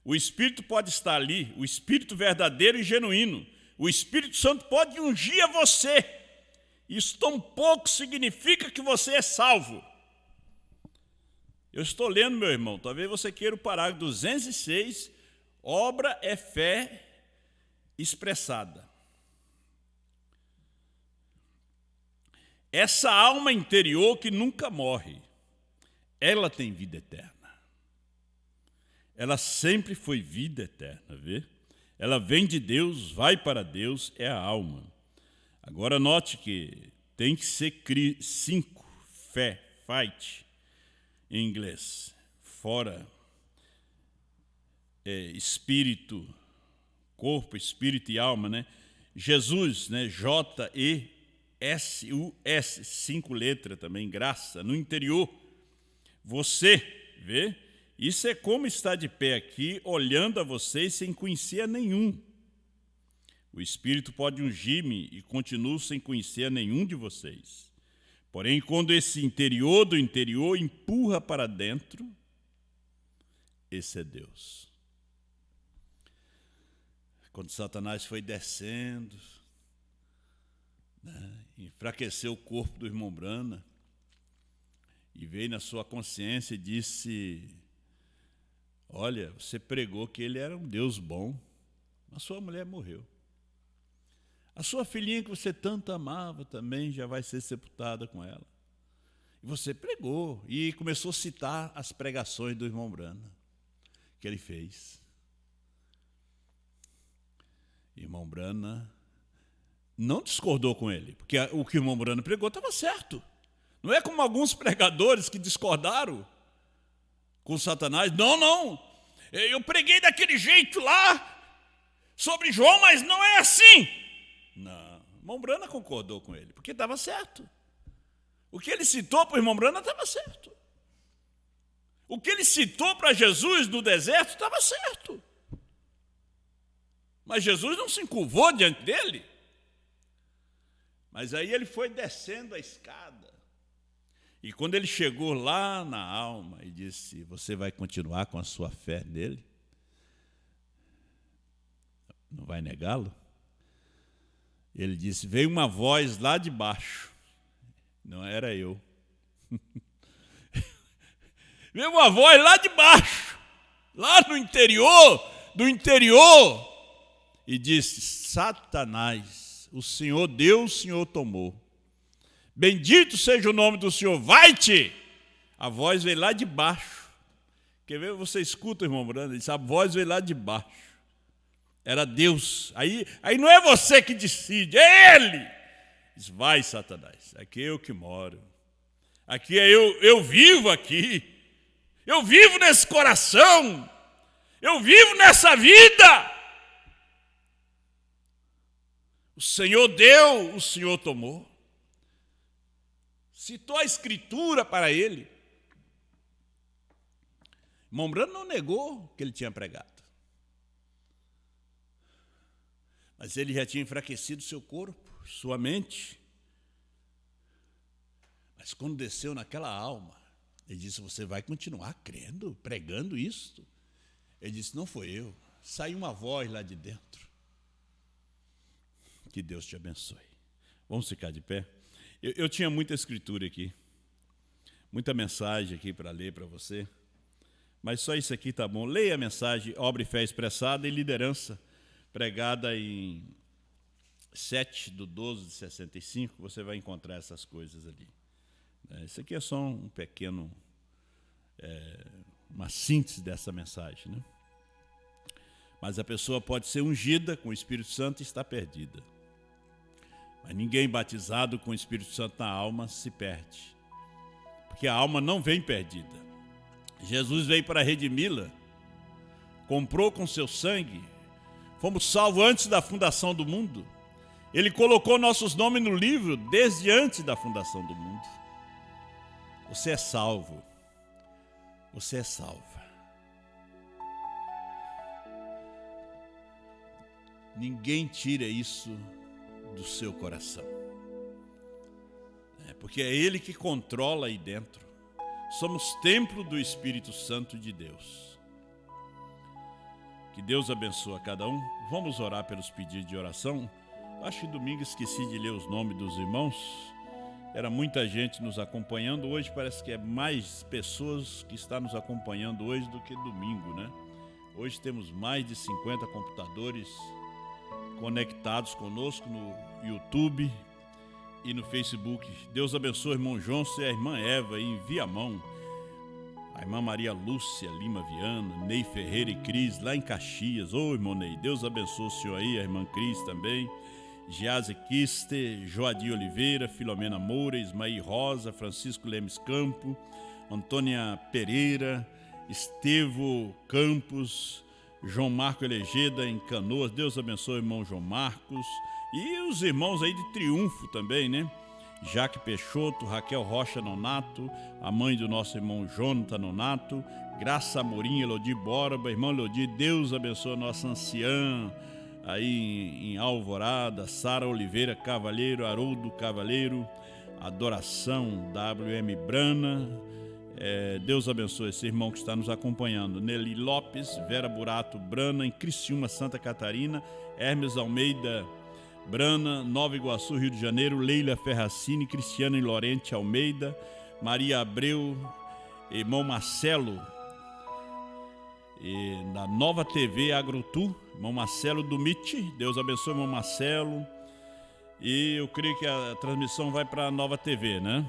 [SPEAKER 1] O Espírito pode estar ali, o Espírito verdadeiro e genuíno. O Espírito Santo pode ungir a você. Isso tão pouco significa que você é salvo. Eu estou lendo, meu irmão, talvez você queira o parágrafo 206, obra é fé expressada. Essa alma interior que nunca morre, ela tem vida eterna. Ela sempre foi vida eterna, vê? Ela vem de Deus, vai para Deus, é a alma. Agora note que tem que ser 5, fé, fight, em inglês. Fora espírito, corpo, espírito e alma, né? Jesus, né? J-E-S-U-S, 5 letras também, graça, no interior. Você, vê? Isso é como estar de pé aqui, olhando a vocês sem conhecer a nenhum. O Espírito pode ungir-me e continuo sem conhecer a nenhum de vocês. Porém, quando esse interior do interior empurra para dentro, esse é Deus. Quando Satanás foi descendo, né, enfraqueceu o corpo do irmão Brana, e veio na sua consciência e disse: olha, você pregou que ele era um Deus bom, mas sua mulher morreu. A sua filhinha que você tanto amava também já vai ser sepultada com ela. E você pregou e começou a citar as pregações do irmão Brana que ele fez. Irmão Brana não discordou com ele, porque o que o irmão Brana pregou estava certo. Não é como alguns pregadores que discordaram com Satanás. Não, eu preguei daquele jeito lá sobre João, mas não é assim. Não, o irmão Brana concordou com ele, porque estava certo. O que ele citou para o irmão Brana estava certo. O que ele citou para Jesus no deserto estava certo. Mas Jesus não se encurvou diante dele. Mas aí ele foi descendo a escada. E quando ele chegou lá na alma e disse: você vai continuar com a sua fé nele? Não vai negá-lo? Ele disse: veio uma voz lá de baixo. Não era eu. Veio uma voz lá de baixo, lá no interior, do interior, e disse: Satanás, o Senhor deu, o Senhor tomou. Bendito seja o nome do Senhor, vai-te! A voz veio lá de baixo. Quer ver? Você escuta, irmão Brando? A voz veio lá de baixo. Era Deus. Aí não é você que decide, é Ele. Diz: vai, Satanás, aqui é eu que moro. Aqui é eu vivo aqui. Eu vivo nesse coração. Eu vivo nessa vida. O Senhor deu, o Senhor tomou. Citou a Escritura para ele. Irmão Brando não negou que ele tinha pregado. Mas ele já tinha enfraquecido seu corpo, sua mente. Mas quando desceu naquela alma, ele disse: você vai continuar crendo, pregando isto? Ele disse: não foi eu. Saiu uma voz lá de dentro. Que Deus te abençoe. Vamos ficar de pé? Eu tinha muita escritura aqui, muita mensagem aqui para ler para você, mas só isso aqui tá bom. Leia a mensagem Obra e Fé Expressada e Liderança, pregada em 7/12/65, você vai encontrar essas coisas ali. Isso aqui é só um pequeno, uma síntese dessa mensagem, né? Mas a pessoa pode ser ungida com o Espírito Santo e está perdida. Mas ninguém batizado com o Espírito Santo na alma se perde, porque a alma não vem perdida. Jesus veio para redimi-la, comprou com seu sangue, fomos salvos antes da fundação do mundo. Ele colocou nossos nomes no livro desde antes da fundação do mundo. Você é salvo, você é salva. Ninguém tira isso do seu coração, porque é Ele que controla aí dentro. Somos templo do Espírito Santo de Deus. Que Deus abençoe a cada um. Vamos orar pelos pedidos de oração. Acho que domingo esqueci de ler os nomes dos irmãos. Era muita gente nos acompanhando. Hoje parece que é mais pessoas que estão nos acompanhando hoje do que domingo, né? Hoje temos mais de 50 computadores conectados conosco no YouTube e no Facebook. Deus abençoe o irmão João e a irmã Eva em Viamão, a irmã Maria Lúcia Lima Viana, Ney Ferreira e Cris lá em Caxias. Ô irmão Ney, Deus abençoe o senhor aí, a irmã Cris também, Giase Kister, Joadir Oliveira, Filomena Moura, Ismaí Rosa, Francisco Lemes Campo, Antônia Pereira, Estevo Campos, João Marco Elegeda em Canoas. Deus abençoe o irmão João Marcos e os irmãos aí de Triunfo também, né? Jaque Peixoto, Raquel Rocha Nonato, a mãe do nosso irmão Jonathan Nonato, Graça Amorim, Elodi Borba, irmão Elodi. Deus abençoe a nossa anciã aí em Alvorada, Sara Oliveira Cavalheiro, Haroldo Cavalheiro, Adoração WM Brana. Deus abençoe esse irmão que está nos acompanhando. Nelly Lopes, Vera Burato Brana em Criciúma, Santa Catarina, Hermes Almeida Brana, Nova Iguaçu, Rio de Janeiro, Leila Ferracini, Cristiano e Lorente Almeida, Maria Abreu, irmão Marcelo da Nova TV Agrotu, irmão Marcelo Dumite. Deus abençoe o irmão Marcelo. E eu creio que a transmissão vai para a Nova TV, né?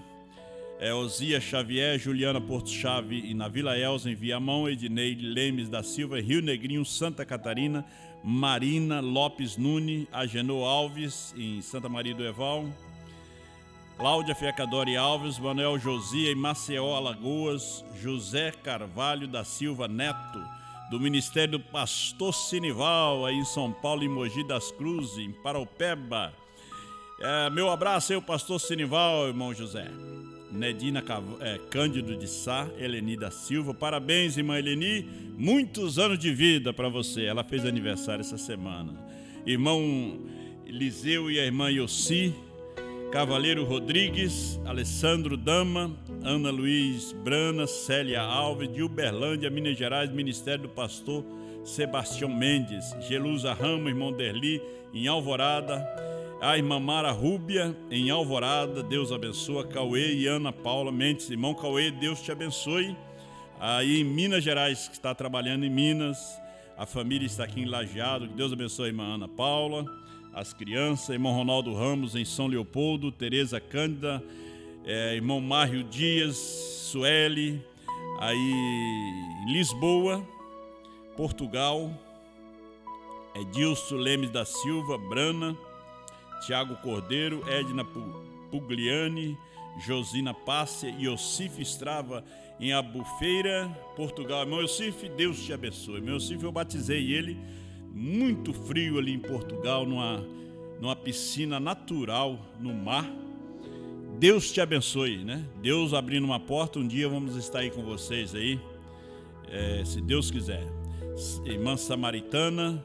[SPEAKER 1] Osia Xavier, Juliana Porto Chave e na Vila Elza em Viamão, Ednei Lemes da Silva, Rio Negrinho, Santa Catarina, Marina Lopes Nune, Agenor Alves em Santa Maria do Eval, Cláudia Fiacadori Alves, Manuel Josia em Maceió, Alagoas, José Carvalho da Silva Neto, do Ministério do Pastor Sinival, aí em São Paulo, em Mogi das Cruzes, em Paraupeba. Meu abraço aí, o Pastor Sinival, irmão José. Nedina Cândido de Sá, Eleni da Silva. Parabéns, irmã Eleni, muitos anos de vida para você. Ela fez aniversário essa semana. Irmão Eliseu e a irmã Yossi, Cavaleiro Rodrigues, Alessandro Dama, Ana Luiz Brana, Célia Alves, de Uberlândia, Minas Gerais, Ministério do Pastor Sebastião Mendes, Gelusa Ramos, irmão Derli, em Alvorada, a irmã Mara Rúbia, em Alvorada, Deus abençoa, Cauê e Ana Paula Mendes, irmão Cauê, Deus te abençoe. Aí em Minas Gerais, que está trabalhando em Minas, a família está aqui em Lajeado, que Deus abençoe a irmã Ana Paula, as crianças, irmão Ronaldo Ramos em São Leopoldo, Tereza Cândida, irmão Mário Dias, Sueli, aí em Lisboa, Portugal, Edilson Lemes da Silva, Brana, Tiago Cordeiro, Edna Pugliani, Josina Pássia e Iosif Estrava em Albufeira, Portugal. Irmão Iosif, Deus te abençoe. Irmão Iosif, eu batizei ele muito frio ali em Portugal, numa piscina natural no mar. Deus te abençoe, né? Deus abrindo uma porta, um dia vamos estar aí com vocês aí, se Deus quiser. Irmã Samaritana,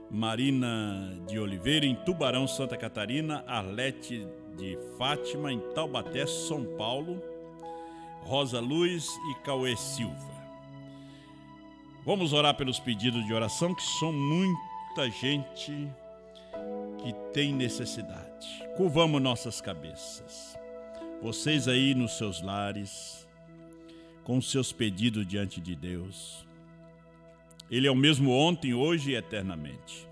[SPEAKER 1] Marina de Oliveira, em Tubarão, Santa Catarina, Arlete de Fátima, em Taubaté, São Paulo, Rosa Luz e Cauê Silva. Vamos orar pelos pedidos de oração, que são muita gente que tem necessidade. Curvamos nossas cabeças. Vocês aí nos seus lares, com os seus pedidos diante de Deus. Ele é o mesmo ontem, hoje e eternamente.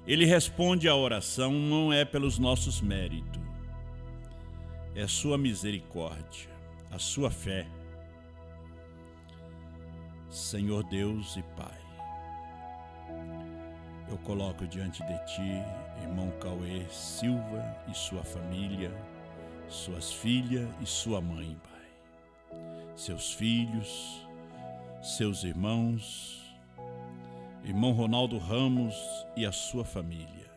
[SPEAKER 1] Ele responde à oração, não é pelos nossos méritos, é sua misericórdia, a sua fé. Senhor Deus e Pai, eu coloco diante de Ti, irmão Cauê Silva e sua família, suas filhas e sua mãe, Pai, seus filhos, seus irmãos, irmão Ronaldo Ramos e a sua família,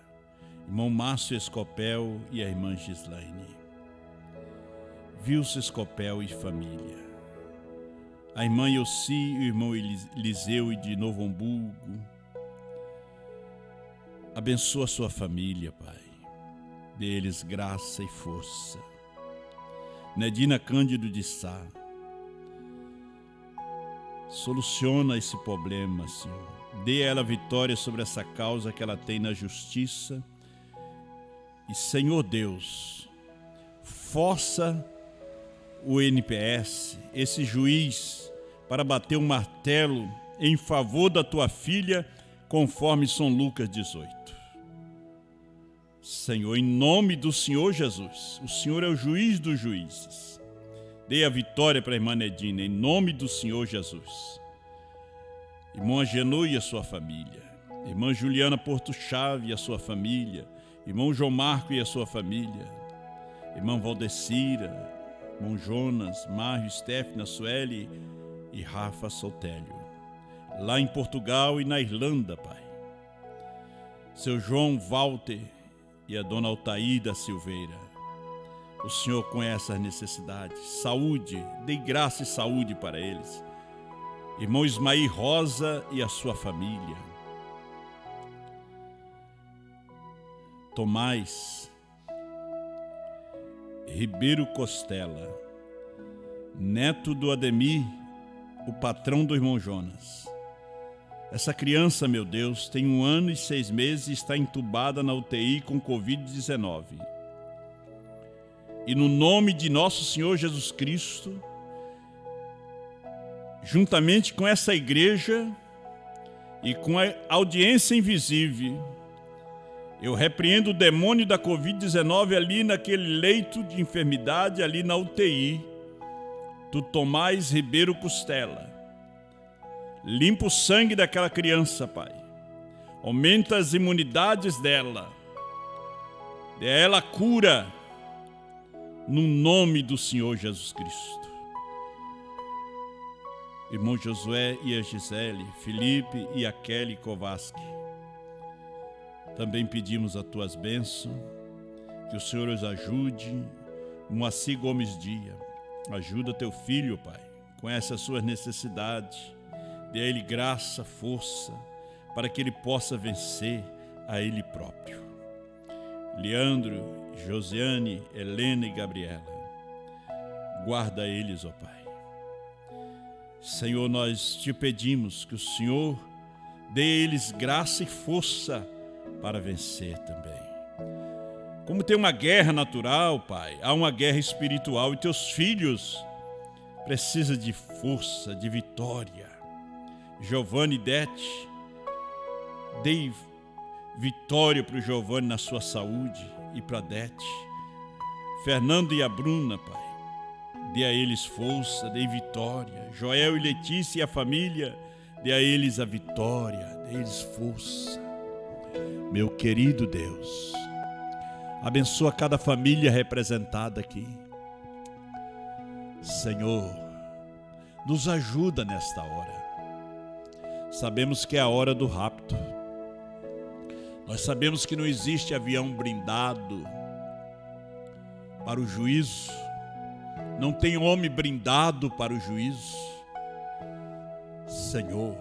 [SPEAKER 1] irmão Márcio Escopel e a irmã Gislaine, Vilso Escopel e família, a irmã Yossi e o irmão Eliseu e de Novo Hamburgo. Abençoa a sua família, Pai, dê-lhes graça e força. Nedina Cândido de Sá, soluciona esse problema, Senhor. Dê a ela vitória sobre essa causa que ela tem na justiça. E, Senhor Deus, força o NPS, esse juiz, para bater um martelo em favor da tua filha, conforme São Lucas 18. Senhor, em nome do Senhor Jesus, o Senhor é o juiz dos juízes. Dê a vitória para a irmã Nedina, em nome do Senhor Jesus. Irmão Agenor e a sua família. Irmã Juliana Porto Chave e a sua família. Irmão João Marco e a sua família. Irmã Valdecira, irmão Jonas, Mário, Stefana, Sueli e Rafa Soltélio. Lá em Portugal e na Irlanda, Pai. Seu João Walter e a dona Altaída Silveira. O Senhor conhece as necessidades. Saúde, dê graça e saúde para eles. Irmão Ismael Rosa e a sua família. Tomás Ribeiro Costela, neto do Ademir, o patrão do irmão Jonas. Essa criança, meu Deus, tem 1 ano e 6 meses e está entubada na UTI com Covid-19. E no nome de nosso Senhor Jesus Cristo, juntamente com essa igreja e com a audiência invisível, eu repreendo o demônio da Covid-19 ali naquele leito de enfermidade, ali na UTI, do Tomás Ribeiro Costela. Limpa o sangue daquela criança, Pai. Aumenta as imunidades dela. Dê a ela cura, no nome do Senhor Jesus Cristo. Irmão Josué e a Gisele, Felipe e a Kelly Kovaski. Também pedimos as tuas bênçãos, que o Senhor os ajude, Moacir Gomes Dia, ajuda teu filho, Pai, conhece as suas necessidades, dê a ele graça, força, para que ele possa vencer a ele próprio. Leandro, Josiane, Helena e Gabriela, guarda eles, ó Pai. Senhor, nós te pedimos que o Senhor dê a eles graça e força para vencer também. Como tem uma guerra natural, Pai, há uma guerra espiritual e teus filhos precisam de força, de vitória. Giovanni e Dete, dê vitória para o Giovanni na sua saúde e para a Dete. Fernando e a Bruna, Pai, dê a eles força, dê vitória. Joel e Letícia e a família, dê a eles a vitória, dê a eles força. Meu querido Deus, abençoa cada família representada aqui. Senhor, nos ajuda nesta hora. Sabemos que é a hora do rapto. Nós sabemos que não existe avião blindado para o juízo. Não tem homem blindado para o juízo. Senhor,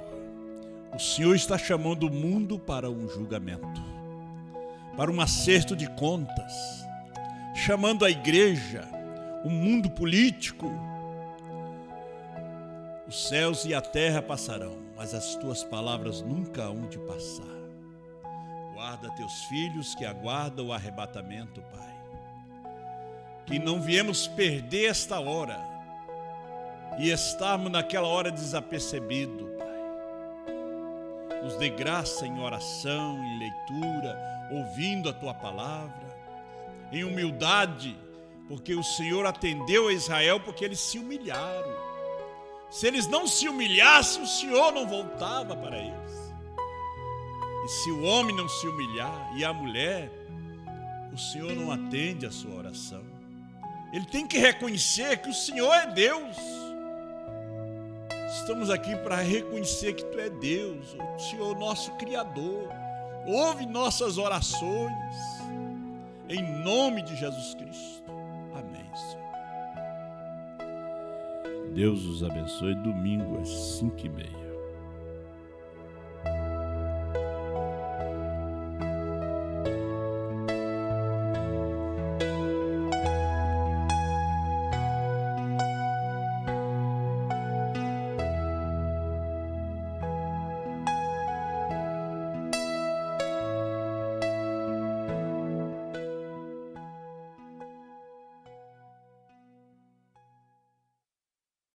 [SPEAKER 1] o Senhor está chamando o mundo para um julgamento, para um acerto de contas, chamando a igreja, o mundo político. Os céus e a terra passarão, mas as tuas palavras nunca hão de passar. Guarda teus filhos que aguardam o arrebatamento, Pai. Que não viemos perder esta hora e estarmos naquela hora desapercebido, Pai. Nos dê graça em oração, em leitura, ouvindo a tua palavra, em humildade, porque o Senhor atendeu a Israel porque eles se humilharam. Se eles não se humilhassem, o Senhor não voltava para eles. E se o homem não se humilhar e a mulher, o Senhor não atende a sua oração. Ele tem que reconhecer que o Senhor é Deus. Estamos aqui para reconhecer que Tu é Deus, o Senhor nosso Criador. Ouve nossas orações, em nome de Jesus Cristo. Amém, Senhor. Deus os abençoe. Domingo às 5h30.